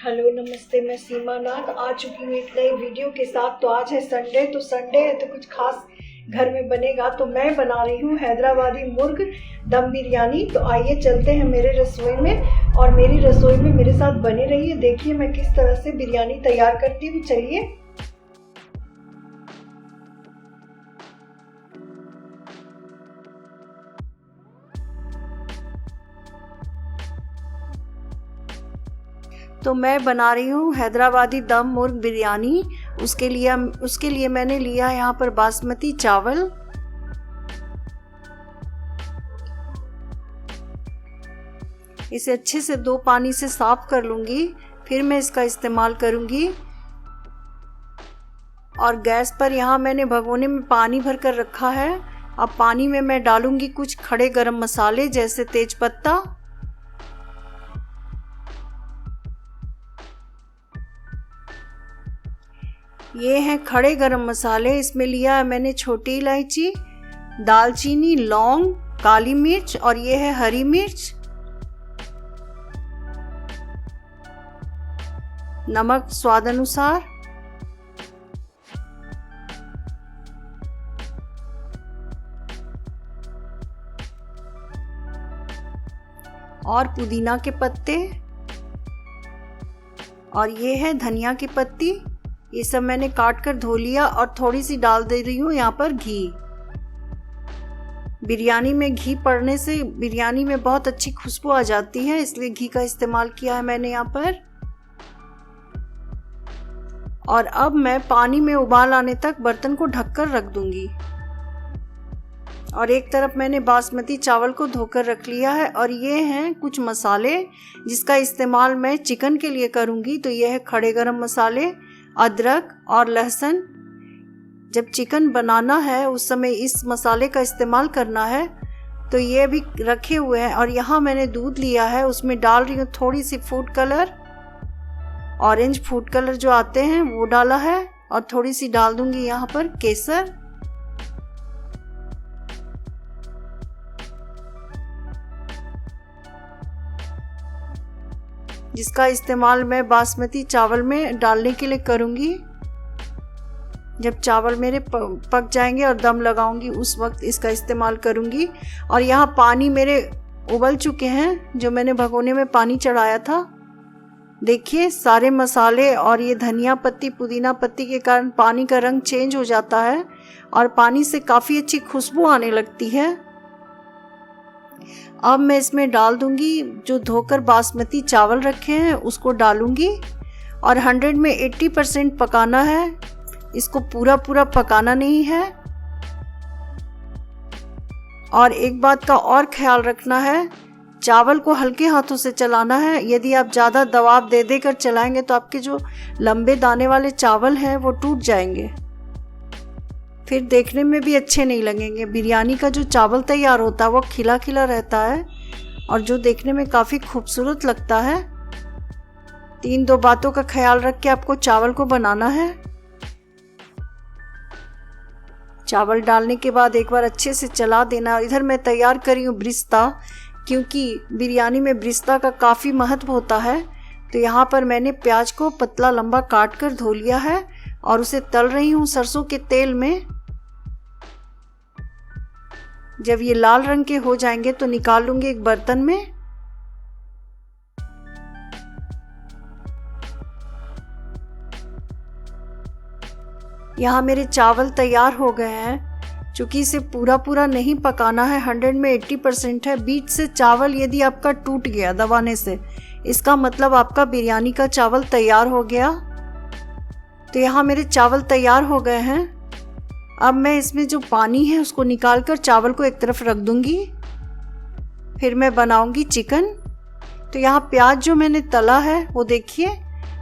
Hello नमस्ते, मैं सीमा नाग आ चुकी हूँ एक नई वीडियो के साथ। तो आज है संडे, तो संडे है तो कुछ खास घर में बनेगा। तो मैं बना रही हूँ हैदराबादी मुर्ग दम बिरयानी। तो आइए चलते हैं मेरे रसोई में और मेरी रसोई में मेरे साथ बने रहिए। देखिए मैं किस तरह से बिरयानी तैयार करती हूँ। चलिए। तो मैं बना रही हूँ हैदराबादी दम मुर्ग बिरयानी। उसके लिए मैंने लिया है यहाँ पर बासमती चावल। इसे अच्छे से 2 पानी से साफ कर लूँगी, फिर मैं इसका इस्तेमाल करूँगी। और गैस पर यहाँ मैंने भगोने में पानी भर कर रखा है। अब पानी में मैं डालूँगी कुछ खड़े गरम मसाले जैसे तेजपत्ता, ये हैं खड़े गरम मसाले। इसमें लिया है मैंने छोटी इलायची, दालचीनी, लौंग, काली मिर्च और ये है हरी मिर्च। नमक स्वाद अनुसार। और पुदीना के पत्ते और ये है धनिया की पत्ती। ये सब मैंने काट कर धो लिया और थोड़ी सी डाल दे रही हूँ यहाँ पर घी। बिरयानी में घी पड़ने से बिरयानी में बहुत अच्छी खुशबू आ जाती है, इसलिए घी का इस्तेमाल किया है मैंने यहाँ पर। और अब मैं पानी में उबाल आने तक बर्तन को ढककर रख दूंगी। और एक तरफ मैंने बासमती चावल को धोकर रख लिया है। और ये हैं कुछ मसाले जिसका इस्तेमाल मैं चिकन के लिए करूंगी। तो ये है खड़े गरम मसाले, अदरक और लहसुन। जब चिकन बनाना है उस समय इस मसाले का इस्तेमाल करना है। तो ये भी रखे हुए हैं। और यहाँ मैंने दूध लिया है, उसमें डाल रही हूँ थोड़ी सी food colour, orange food colour जो आते हैं वो डाला है। और थोड़ी सी डाल दूंगी यहाँ पर केसर। जिसका इस्तेमाल मैं बासमती चावल में डालने के लिए करूंगी। जब चावल मेरे पक जाएंगे और दम लगाऊंगी उस वक्त इसका इस्तेमाल करूंगी। और यहाँ पानी मेरे उबल चुके हैं, जो मैंने भगोने में पानी चढ़ाया था। देखिए सारे मसाले और ये धनिया पत्ती, पुदीना पत्ती के कारण पानी का रंग चेंज हो जाता है और पानी से काफ़ी अच्छी खुशबू आने लगती है। अब मैं इसमें डाल दूंगी जो धोकर बासमती चावल रखे हैं उसको डालूंगी। और 100 में 80% पकाना है, इसको पूरा पकाना नहीं है। और एक बात का और ख्याल रखना है, चावल को हल्के हाथों से चलाना है। यदि आप ज़्यादा दबाव दे देकर चलाएंगे तो आपके जो लंबे दाने वाले चावल हैं वो टूट जाएंगे, फिर देखने में भी अच्छे नहीं लगेंगे। बिरयानी का जो चावल तैयार होता है वो खिला खिला रहता है और जो देखने में काफ़ी खूबसूरत लगता है। 3 बातों का ख्याल रख के आपको चावल को बनाना है। चावल डालने के बाद एक बार अच्छे से चला देना। इधर मैं तैयार करी हूँ ब्रिस्ता, क्योंकि बिरयानी में ब्रिस्ता का काफ़ी महत्व होता है। तो यहाँ पर मैंने प्याज को पतला लंबा काट कर धो लिया है और उसे तल रही हूँ सरसों के तेल में। जब ये लाल रंग के हो जाएंगे तो निकाल लूंगी एक बर्तन में। यहाँ मेरे चावल तैयार हो गए हैं। चूंकि इसे पूरा नहीं पकाना है, 100 में 80% है। बीच से चावल यदि आपका टूट गया दबाने से, इसका मतलब आपका बिरयानी का चावल तैयार हो गया। तो यहाँ मेरे चावल तैयार हो गए हैं। अब मैं इसमें जो पानी है उसको निकालकर चावल को एक तरफ रख दूंगी। फिर मैं बनाऊंगी चिकन। तो यहाँ प्याज जो मैंने तला है वो देखिए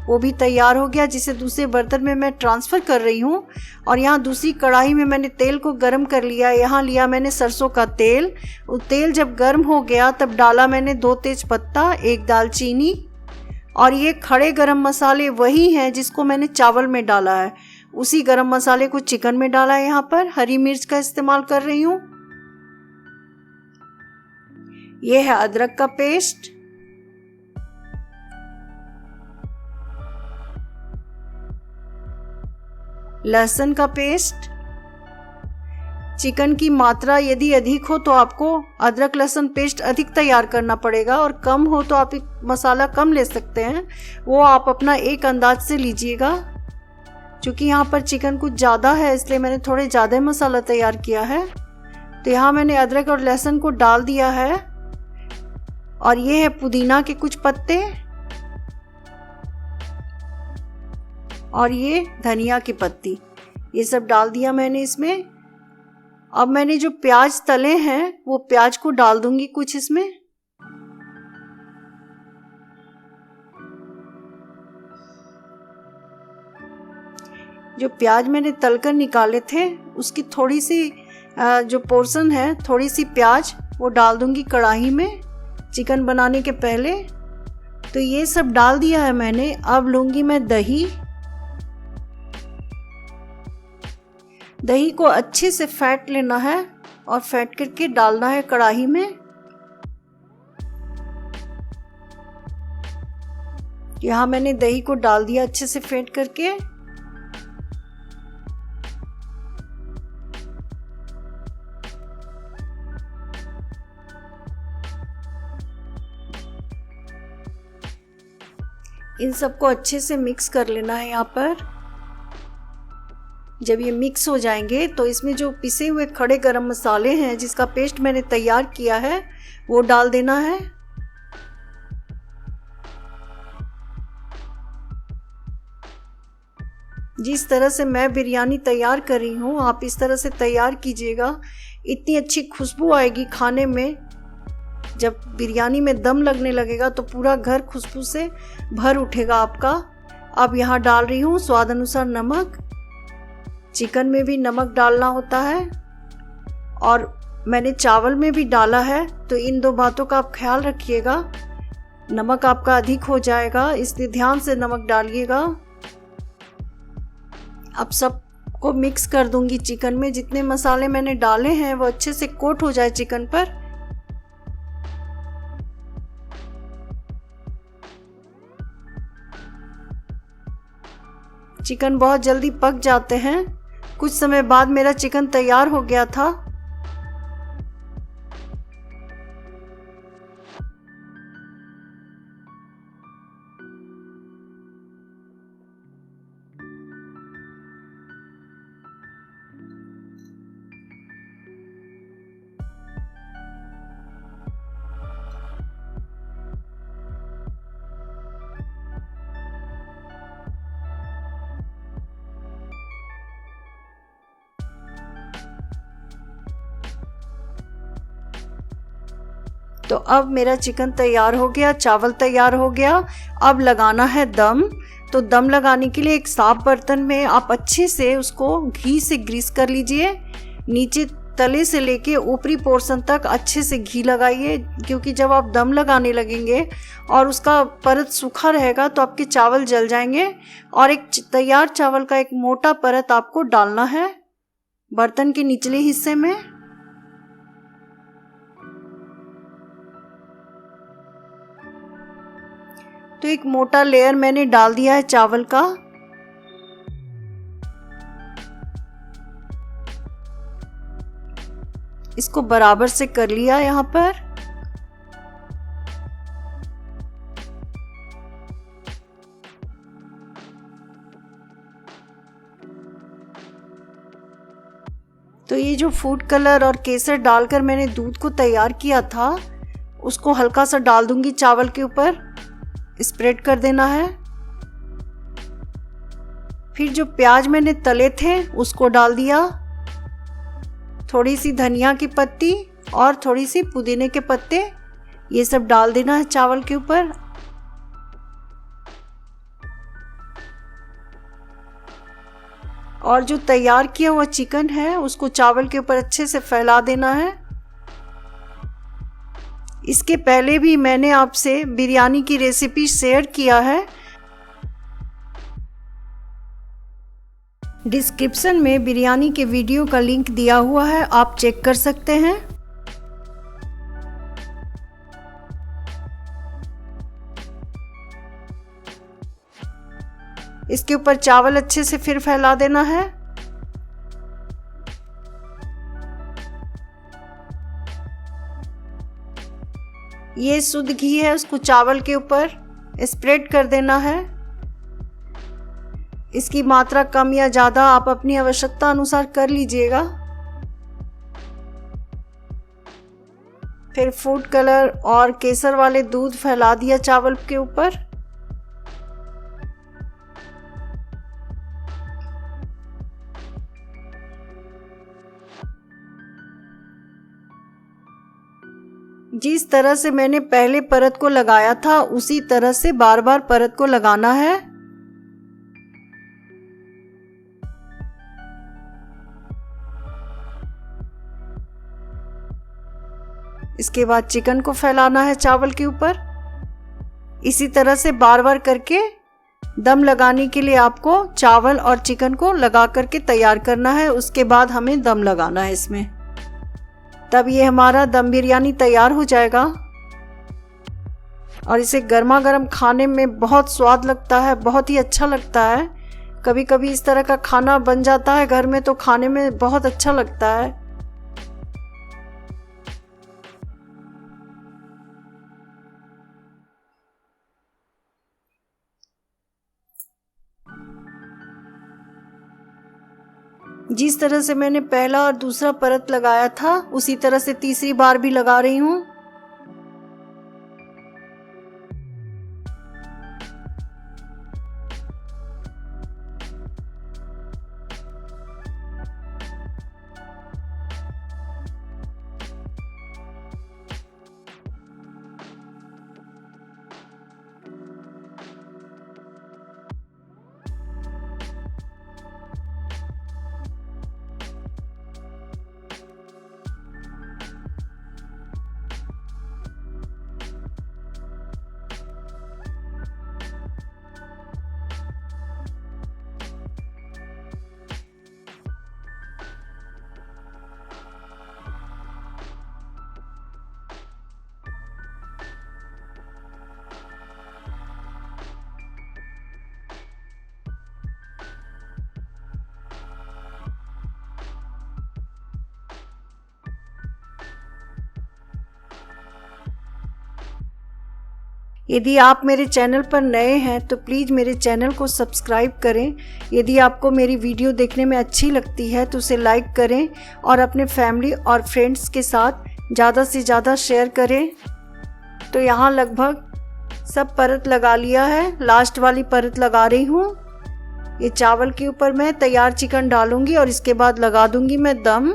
वो भी तैयार हो गया, जिसे दूसरे बर्तन में मैं ट्रांसफ़र कर रही हूँ। और यहाँ दूसरी कढ़ाई में मैंने तेल को गर्म कर लिया। यहाँ लिया मैंने सरसों का तेल। वो तेल जब गर्म हो गया तब डाला मैंने 2 तेज़पत्ता, 1 दालचीनी और ये खड़े गरम मसाले वही हैं जिसको मैंने चावल में डाला है। उसी गरम मसाले को चिकन में डाला है। यहाँ पर हरी मिर्च का इस्तेमाल कर रही हूँ। ये है अदरक का पेस्ट। लहसुन का पेस्ट। चिकन की मात्रा यदि अधिक हो तो आपको अदरक लहसुन पेस्ट अधिक तैयार करना पड़ेगा, और कम हो तो आप मसाला कम ले सकते हैं, वो आप अपना एक अंदाज से लीजिएगा। क्योंकि यहाँ पर चिकन कुछ ज़्यादा है इसलिए मैंने थोड़े ज़्यादा मसाला तैयार किया है। तो यहाँ मैंने अदरक और लहसुन को डाल दिया है, और ये है पुदीना के कुछ पत्ते, और ये धनिया की पत्ती, ये सब डाल दिया मैंने इसमें। अब मैंने जो प्याज तले हैं वो प्याज को डाल दूंगी कुछ इसमें। जो प्याज मैंने तलकर निकाले थे उसकी थोड़ी सी जो पोर्शन है, थोड़ी सी प्याज वो डाल दूंगी कढ़ाई में चिकन बनाने के पहले। तो ये सब डाल दिया है मैंने। अब लूंगी मैं दही। दही को अच्छे से फेंट लेना है और फेंट करके डालना है कढ़ाई में। यहाँ मैंने दही को डाल दिया अच्छे से फेंट करके। इन सबको अच्छे से मिक्स कर लेना है यहाँ पर। जब ये मिक्स हो जाएंगे तो इसमें जो पिसे हुए खड़े गरम मसाले हैं जिसका पेस्ट मैंने तैयार किया है वो डाल देना है। जिस तरह से मैं बिरयानी तैयार कर रही हूँ आप इस तरह से तैयार कीजिएगा। इतनी अच्छी खुशबू आएगी खाने में। जब बिरयानी में दम लगने लगेगा तो पूरा घर खुशबू से भर उठेगा आपका। अब यहाँ डाल रही हूँ स्वाद अनुसार नमक। चिकन में भी नमक डालना होता है और मैंने चावल में भी डाला है, तो इन दो बातों का आप ख्याल रखिएगा। नमक आपका अधिक हो जाएगा इसलिए ध्यान से नमक डालिएगा। अब सबको मिक्स कर दूंगी चिकन में। जितने मसाले मैंने डाले हैं वो अच्छे से कोट हो जाए चिकन पर। चिकन बहुत जल्दी पक जाते हैं। कुछ समय बाद मेरा चिकन तैयार हो गया था। तो अब मेरा चिकन तैयार हो गया, चावल तैयार हो गया। अब लगाना है दम। तो दम लगाने के लिए एक साफ बर्तन में आप अच्छे से उसको घी से ग्रीस कर लीजिए। नीचे तले से लेके ऊपरी पोर्शन तक अच्छे से घी लगाइए, क्योंकि जब आप दम लगाने लगेंगे और उसका परत सूखा रहेगा तो आपके चावल जल जाएंगे। और एक तैयार चावल का एक मोटा परत आपको डालना है बर्तन के निचले हिस्से में। तो एक मोटा लेयर मैंने डाल दिया है चावल का। इसको बराबर से कर लिया यहाँ पर। तो ये जो फूड कलर और केसर डालकर मैंने दूध को तैयार किया था उसको हल्का सा डाल दूंगी चावल के ऊपर। स्प्रेड कर देना है। फिर जो प्याज मैंने तले थे उसको डाल दिया। थोड़ी सी धनिया की पत्ती और थोड़ी सी पुदीने के पत्ते, ये सब डाल देना है चावल के ऊपर। और जो तैयार किया हुआ चिकन है उसको चावल के ऊपर अच्छे से फैला देना है। इसके पहले भी मैंने आपसे बिरयानी की रेसिपी शेयर किया है। डिस्क्रिप्शन में बिरयानी के वीडियो का लिंक दिया हुआ है, आप चेक कर सकते हैं। इसके ऊपर चावल अच्छे से फिर फैला देना है। ये शुद्ध घी है, उसको चावल के ऊपर स्प्रेड कर देना है। इसकी मात्रा कम या ज़्यादा आप अपनी आवश्यकता अनुसार कर लीजिएगा। फिर फूड कलर और केसर वाले दूध फैला दिया चावल के ऊपर। जिस तरह से मैंने पहले परत को लगाया था उसी तरह से बार बार परत को लगाना है। इसके बाद चिकन को फैलाना है चावल के ऊपर। इसी तरह से बार बार करके दम लगाने के लिए आपको चावल और चिकन को लगा करके तैयार करना है। उसके बाद हमें दम लगाना है इसमें, तब ये हमारा दम बिरयानी तैयार हो जाएगा। और इसे गर्मा गर्म खाने में बहुत स्वाद लगता है, बहुत ही अच्छा लगता है। कभी कभी इस तरह का खाना बन जाता है घर में तो खाने में बहुत अच्छा लगता है। जिस तरह से मैंने पहला और दूसरा परत लगाया था उसी तरह से तीसरी बार भी लगा रही हूँ। यदि आप मेरे चैनल पर नए हैं तो प्लीज़ मेरे चैनल को सब्सक्राइब करें। यदि आपको मेरी वीडियो देखने में अच्छी लगती है तो उसे लाइक करें और अपने फैमिली और फ्रेंड्स के साथ ज़्यादा से ज़्यादा शेयर करें। तो यहाँ लगभग सब परत लगा लिया है, लास्ट वाली परत लगा रही हूँ। ये चावल के ऊपर मैं तैयार चिकन डालूँगी और इसके बाद लगा दूँगी मैं दम।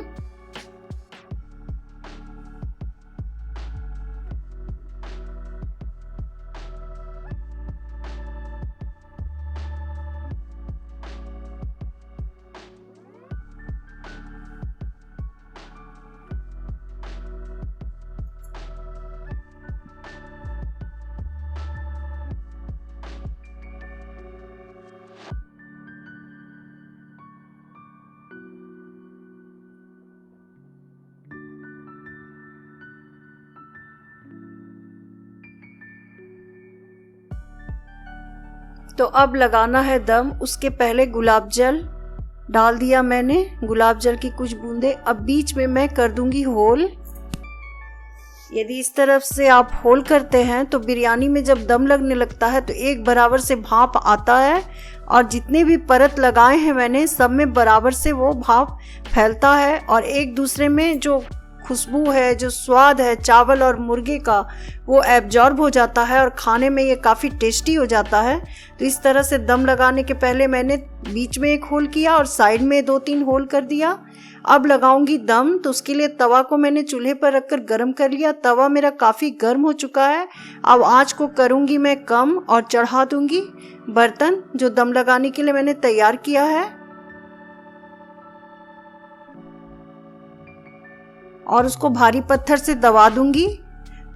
तो अब लगाना है दम। उसके पहले गुलाब जल डाल दिया मैंने, गुलाब जल की कुछ बूंदे। अब बीच में मैं कर दूंगी होल। यदि इस तरफ से आप होल करते हैं तो बिरयानी में जब दम लगने लगता है तो एक बराबर से भाप आता है और जितने भी परत लगाए हैं मैंने सब में बराबर से वो भाप फैलता है और एक दूसरे में जो खुशबू है, जो स्वाद है चावल और मुर्गे का, वो एब्जॉर्ब हो जाता है और खाने में ये काफ़ी टेस्टी हो जाता है। तो इस तरह से दम लगाने के पहले मैंने बीच में एक होल किया और साइड में 2-3 होल कर दिया। अब लगाऊंगी दम, तो उसके लिए तवा को मैंने चूल्हे पर रखकर गर्म कर लिया। तवा मेरा काफ़ी गर्म हो चुका है। अब आँच को करूँगी मैं कम और चढ़ा दूँगी बर्तन जो दम लगाने के लिए मैंने तैयार किया है और उसको भारी पत्थर से दबा दूंगी।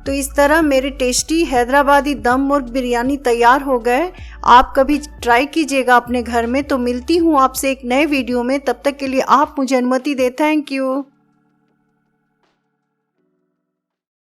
तो इस तरह मेरे टेस्टी हैदराबादी दम मुर्ग बिरयानी तैयार हो गए। आप कभी ट्राई कीजिएगा अपने घर में। तो मिलती हूँ आपसे एक नए वीडियो में, तब तक के लिए आप मुझे अनुमति दें। Thank you.